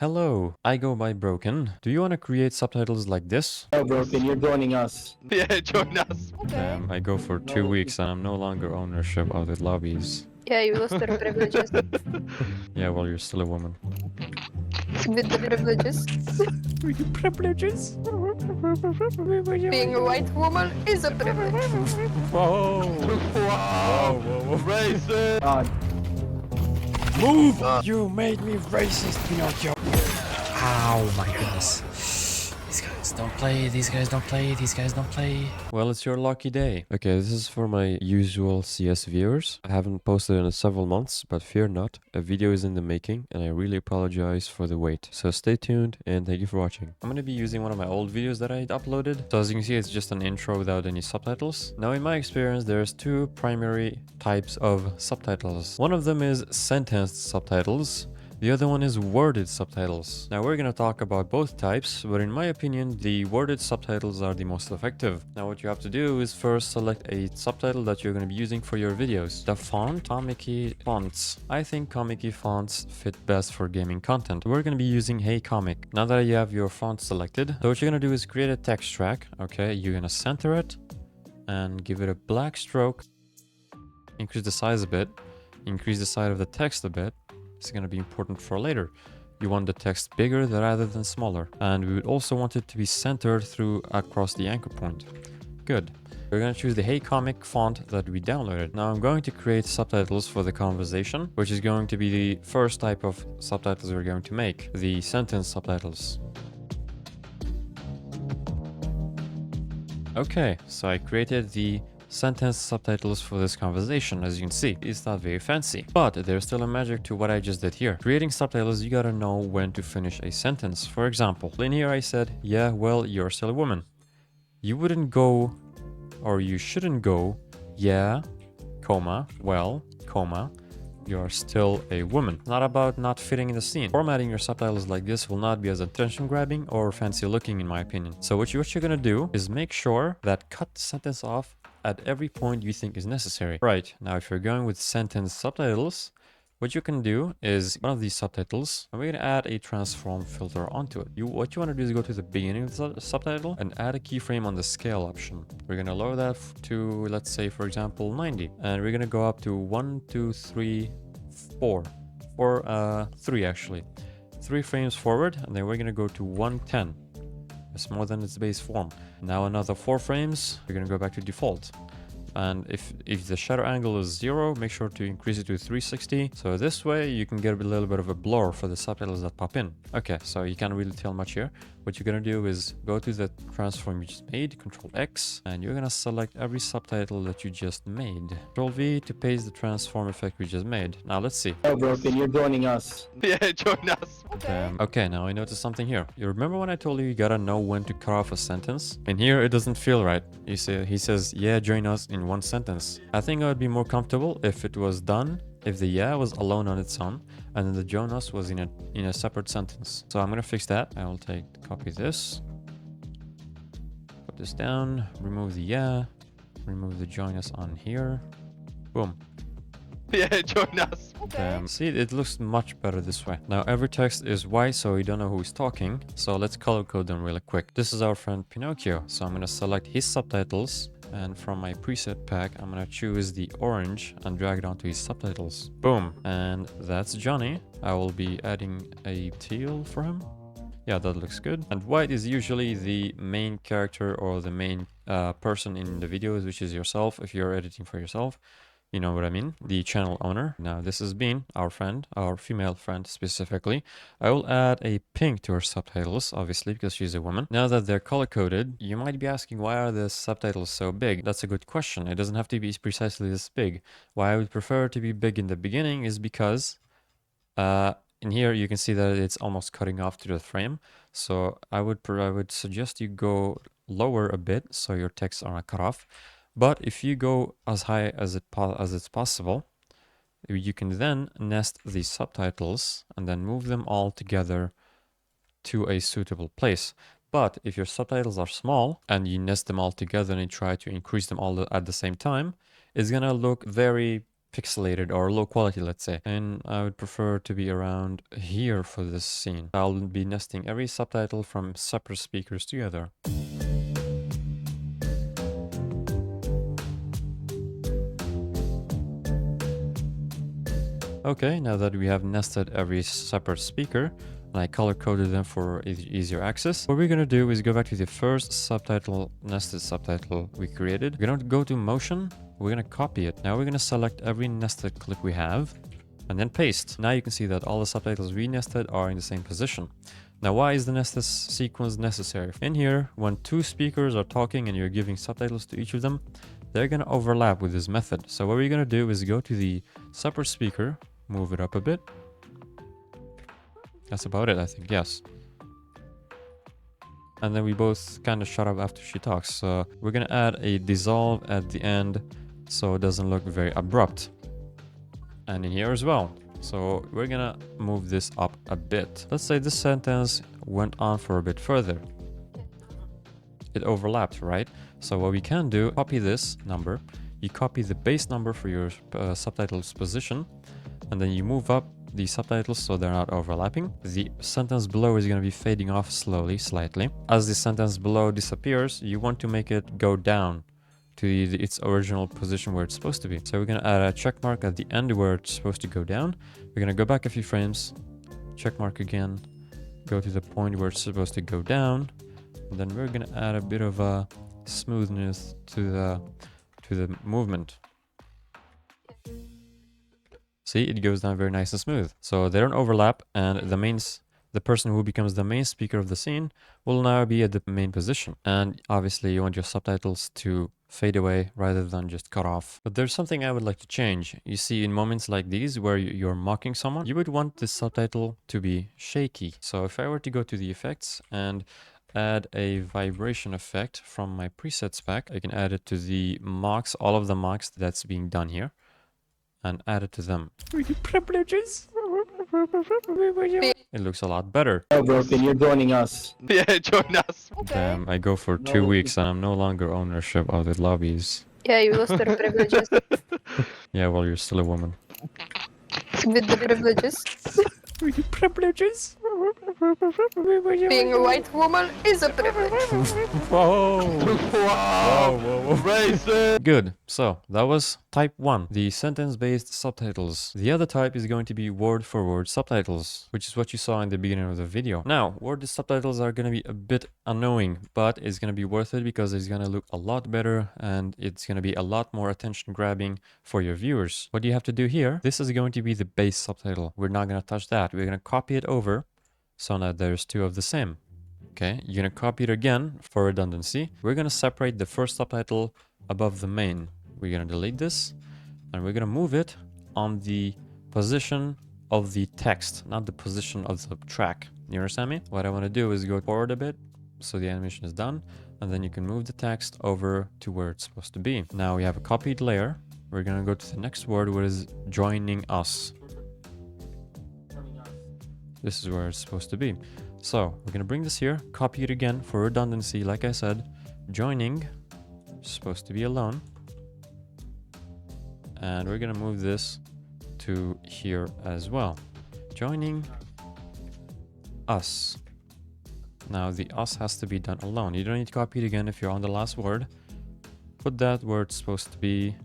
Hello, I go by Broken. Do you want to create subtitles like this? Oh, Broken, you're joining us. Yeah, join us. Damn, I go for 2 weeks and I'm no longer ownership of the lobbies. Yeah, you lost your privileges. Yeah, well, you're still a woman. With the privileges. Privileges? Being a white woman is a privilege. Whoa! Wow. Whoa! Racist. God. Move! You made me racist, Pinocchio! Oh my goodness. These guys don't play, these guys don't play, these guys don't play. Well, it's your lucky day. Okay, this is for my usual CS viewers. I haven't posted in several months, but fear not, a video is in the making and I really apologize for the wait. So stay tuned and thank you for watching. I'm gonna be using one of my old videos that I uploaded. So as you can see, it's just an intro without any subtitles. Now in my experience, there's two primary types of subtitles. One of them is sentenced subtitles. The other one is worded subtitles. Now we're gonna talk about both types, but in my opinion, the worded subtitles are the most effective. Now what you have to do is first select a subtitle that you're gonna be using for your videos. The font, Comic fonts. I think Comic fonts fit best for gaming content. We're gonna be using Hey Comic. Now that you have your font selected, so what you're gonna do is create a text track, okay? You're gonna center it and give it a black stroke. Increase the size a bit, increase the size of the text a bit. It's going to be important for later. You want the text bigger rather than smaller. And we would also want it to be centered through across the anchor point. Good. We're going to choose the Hey Comic font that we downloaded. Now I'm going to create subtitles for the conversation, which is going to be the first type of subtitles we're going to make, the sentence subtitles. Okay, so I created the sentence subtitles for this conversation. As you can see, it's not very fancy, but there's still a magic to what I just did here. Creating subtitles, you gotta know when to finish a sentence. For example, in here I said, yeah, well, you're still a woman. You wouldn't go, or you shouldn't go, yeah, comma, well, comma, you're still a woman. Not about not fitting in the scene. Formatting your subtitles like this will not be as attention grabbing or fancy looking in my opinion. So what you're gonna do is make sure that cut the sentence off at every point you think is necessary. Right, now if you're going with sentence subtitles, what you can do is one of these subtitles, and we're gonna add a transform filter onto it. What you wanna do is go to the beginning of the subtitle and add a keyframe on the scale option. We're gonna lower that to, let's say, for example, 90. And we're gonna go up to 1, 2, 3, 4. Or 3 actually. 3 frames forward, and then we're gonna go to 110. It's more than its base form. Now another 4 frames, we're gonna go back to default. And if the shutter angle is 0, make sure to increase it to 360. So this way you can get a little bit of a blur for the subtitles that pop in. Okay, so you can't really tell much here. What you're gonna do is go to the transform you just made, Control X, and you're gonna select every subtitle that you just made. Control V to paste the transform effect we just made. Now let's see. Oh, Broken, you're joining us. Yeah, join us. Okay, now I noticed something here. You remember when I told you gotta know when to cut off a sentence? In here, it doesn't feel right. He says, yeah, join us in one sentence. I think I would be more comfortable if it was done, if the yeah was alone on its own, and then the join us was in a separate sentence. So I'm gonna fix that. I will copy this, put this down, remove the yeah, remove the join us on here. Boom. Yeah, join us. See, it looks much better this way. Now every text is white, so you don't know who's talking. So let's color code them really quick. This is our friend Pinocchio. So I'm gonna select his subtitles, and from my preset pack, I'm gonna choose the orange and drag it onto his subtitles. Boom. And that's Johnny. I will be adding a teal for him. Yeah, that looks good. And white is usually the main character or the main person in the videos, which is yourself if you're editing for yourself. You know what I mean? The channel owner. Now this has been our friend, our female friend specifically. I will add a pink to her subtitles, obviously, because she's a woman. Now that they're color-coded, you might be asking, why are the subtitles so big? That's a good question. It doesn't have to be precisely this big. Why I would prefer it to be big in the beginning is because in here you can see that it's almost cutting off to the frame. So I would suggest you go lower a bit so your texts aren't cut off. But if you go as high as it's possible, you can then nest these subtitles and then move them all together to a suitable place. But if your subtitles are small and you nest them all together and you try to increase them all at the same time, it's gonna look very pixelated or low quality, let's say. And I would prefer to be around here for this scene. I'll be nesting every subtitle from separate speakers together. Okay, now that we have nested every separate speaker, and I color-coded them for easier access, what we're gonna do is go back to the first subtitle, nested subtitle we created. We're gonna go to motion, we're gonna copy it. Now we're gonna select every nested clip we have, and then paste. Now you can see that all the subtitles we nested are in the same position. Now why is the nested sequence necessary? In here, when two speakers are talking and you're giving subtitles to each of them, they're gonna overlap with this method. So what we're gonna do is go to the separate speaker, move it up a bit. That's about it, I think, yes. And then we both kind of shut up after she talks. So we're gonna add a dissolve at the end so it doesn't look very abrupt. And in here as well. So we're gonna move this up a bit. Let's say this sentence went on for a bit further. It overlapped, right? So what we can do, copy this number, you copy the base number for your subtitles position, and then you move up the subtitles so they're not overlapping. The sentence below is going to be fading off slowly, slightly. As the sentence below disappears, you want to make it go down to its original position where it's supposed to be. So we're going to add a check mark at the end where it's supposed to go down. We're going to go back a few frames, check mark again, go to the point where it's supposed to go down, and then we're going to add a bit of a smoothness to the movement. See, it goes down very nice and smooth. So they don't overlap, and the person who becomes the main speaker of the scene will now be at the main position. And obviously you want your subtitles to fade away rather than just cut off. But there's something I would like to change. You see, in moments like these where you're mocking someone, you would want the subtitle to be shaky. So if I were to go to the effects and add a vibration effect from my presets pack, I can add it to the mocks, all of the mocks that's being done here, and add it to them. Privileges. It looks a lot better. Oh, Broken, you're joining us. Yeah, join us. Okay. Damn, I go for 2 weeks and I'm no longer ownership of the lobbies. Yeah, you lost your privileges. Yeah, well, you're still a woman. With the privileges. Privileges. Being a white woman is a privilege. Whoa. Wow. Racist. Good. So that was type 1, the sentence-based subtitles. The other type is going to be word-for-word subtitles, which is what you saw in the beginning of the video. Now, word subtitles are going to be a bit annoying, but it's going to be worth it because it's going to look a lot better and it's going to be a lot more attention-grabbing for your viewers. What you have to do here, this is going to be the base subtitle. We're not going to touch that. We're going to copy it over so now there's two of the same. Okay, you're going to copy it again for redundancy. We're going to separate the first subtitle above the main. We're going to delete this and we're going to move it on the position of the text, not the position of the track. You understand me? What I want to do is go forward a bit so the animation is done, and then you can move the text over to where it's supposed to be. Now we have a copied layer. We're going to go to the next word, which is joining us. This is where it's supposed to be. So we're going to bring this here, copy it again for redundancy. Like I said, joining is supposed to be alone. And we're going to move this to here as well. Joining us. Now the us has to be done alone. You don't need to copy it again if you're on the last word. Put that where it's supposed to be,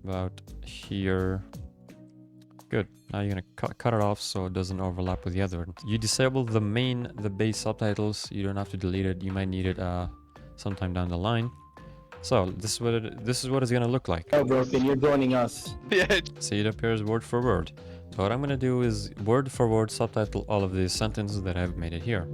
about here. Good. Now you're gonna cut it off so it doesn't overlap with the other one. You disable the base subtitles. You don't have to delete it. You might need it sometime down the line. So this is what it's gonna look like. Oh, Broken, you're joining us. Yeah. See, it appears word for word. So what I'm gonna do is word for word subtitle all of these sentences that I've made it here.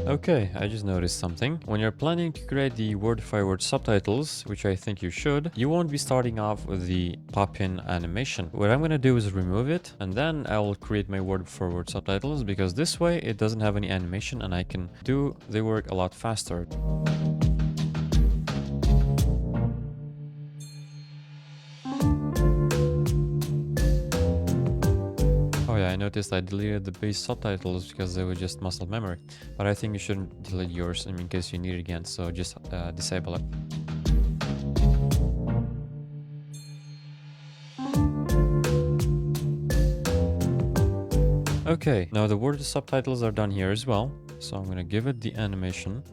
Okay, I just noticed something. When you're planning to create the word-for-word subtitles, which I think you should, you won't be starting off with the pop-in animation. What I'm going to do is remove it, and then I will create my word-for-word subtitles, because this way it doesn't have any animation and I can do the work a lot faster. I noticed I deleted the base subtitles because they were just muscle memory, but I think you shouldn't delete yours in case you need it again, so just disable it. Okay, now the word subtitles are done here as well. So I'm gonna give it the animation.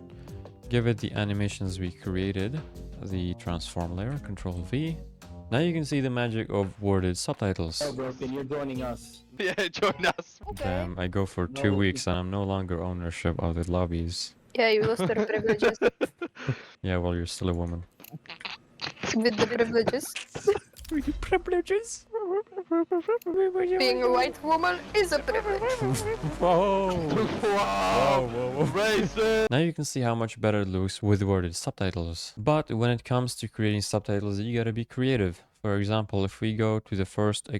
Give it the animations we created. The transform layer, Control V. Now you can see the magic of worded subtitles. Oh, Broken, you're joining us. Yeah, join us. Okay. Damn, I go for No. 2 weeks and I'm no longer ownership of the lobbies. Yeah, you lost your privileges. Yeah, well, you're still a woman. With the privileges. Privileges? Being a white woman is a privilege. Whoa! Wow. Whoa. Racist. Now you can see how much better it looks with worded subtitles. But when it comes to creating subtitles, you gotta be creative. For example, if we go to the first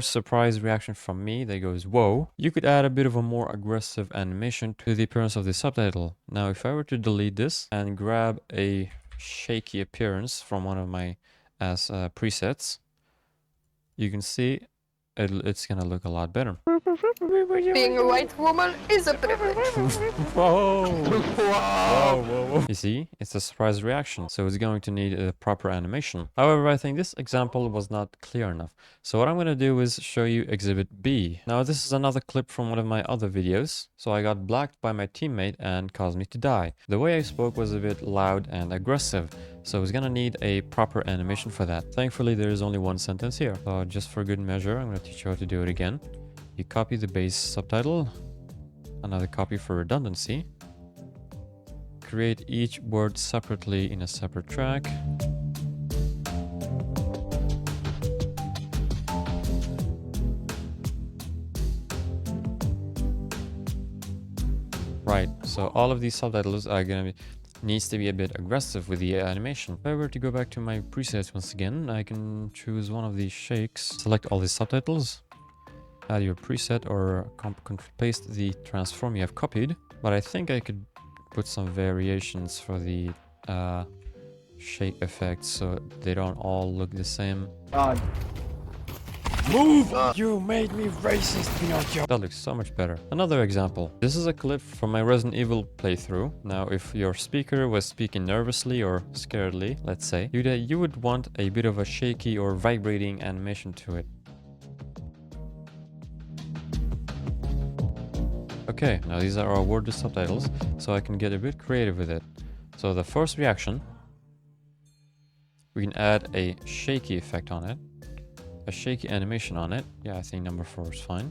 surprise reaction from me that goes, whoa, you could add a bit of a more aggressive animation to the appearance of the subtitle. Now, if I were to delete this and grab a shaky appearance from one of my presets, you can see it's gonna look a lot better. Being a white woman is a privilege. Whoa. You see, it's a surprise reaction, so it's going to need a proper animation. However, I think this example was not clear enough. So what I'm going to do is show you Exhibit B. Now, this is another clip from one of my other videos. So I got blacked by my teammate and caused me to die. The way I spoke was a bit loud and aggressive, so it's going to need a proper animation for that. Thankfully, there is only one sentence here. So just for good measure, I'm going to teach you how to do it again. You copy the base subtitle, another copy for redundancy. Create each word separately in a separate track. Right, so all of these subtitles are gonna be needs to be a bit aggressive with the animation. If I were to go back to my presets once again, I can choose one of these shakes, select all these subtitles, add your preset or paste the transform you have copied. But I think I could put some variations for the shake effects so they don't all look the same. Move! You made me racist, Pinocchio! That looks so much better. Another example. This is a clip from my Resident Evil playthrough. Now, if your speaker was speaking nervously or scaredly, let's say, you would want a bit of a shaky or vibrating animation to it. Okay, now these are our worded subtitles, so I can get a bit creative with it. So the first reaction, we can add a shaky effect on it, a shaky animation on it. Yeah, I think number 4 is fine.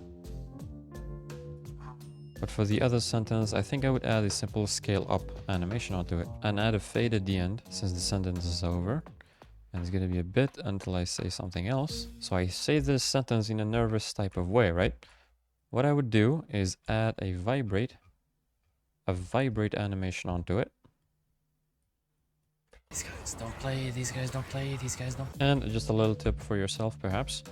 But for the other sentence, I think I would add a simple scale up animation onto it and add a fade at the end since the sentence is over. And it's gonna be a bit until I say something else. So I say this sentence in a nervous type of way, right? What I would do is add a vibrate animation onto it. These guys don't play, these guys don't play, these guys don't. And just a little tip for yourself, perhaps.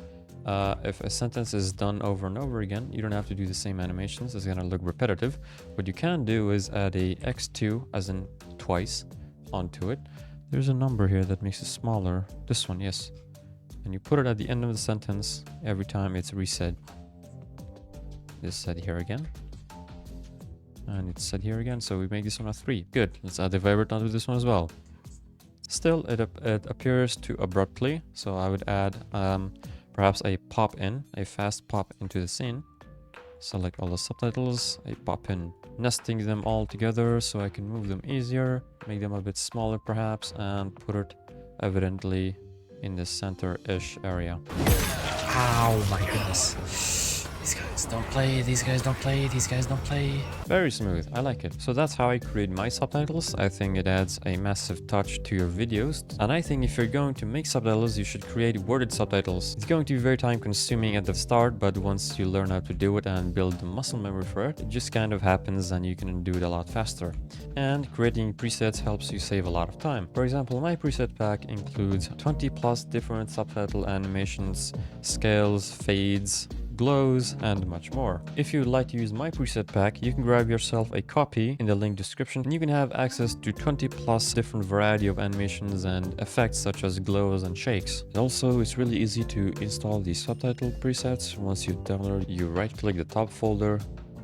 If a sentence is done over and over again, you don't have to do the same animations. It's gonna look repetitive. What you can do is add a x2, as in twice, onto it. There's a number here that makes it smaller. This one, yes. And you put it at the end of the sentence every time it's reset. It's set here again. And it's set here again, so we make this one a 3. Good, let's add the vibrate onto this one as well. Still, it appears too abruptly, so I would add perhaps a pop in, a fast pop into the scene. Select all the subtitles, a pop in, nesting them all together so I can move them easier, make them a bit smaller perhaps, and put it evidently in the center-ish area. Ow, my goodness. These guys don't play, these guys don't play, these guys don't play. Very smooth, I like it. So that's how I create my subtitles. I think it adds a massive touch to your videos. And I think if you're going to make subtitles, you should create worded subtitles. It's going to be very time consuming at the start, but once you learn how to do it and build the muscle memory for it, it just kind of happens and you can do it a lot faster. And creating presets helps you save a lot of time. For example, my preset pack includes 20 plus different subtitle animations, scales, fades, glows, and much more. If you would like to use my preset pack, you can grab yourself a copy in the link description and you can have access to 20 plus different variety of animations and effects such as glows and shakes. And also, it's really easy to install the subtitle presets. Once you download, you right click the top folder,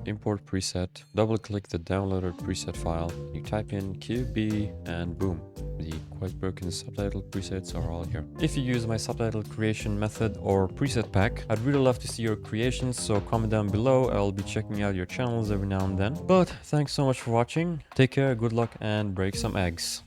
import preset, double click the downloaded preset file, you type in QB, and boom, the quite broken subtitle presets are all here. If you use my subtitle creation method or preset pack, I'd really love to see your creations, so comment down below. I'll be checking out your channels every now and then. But thanks so much for watching. Take care, good luck, and break some eggs.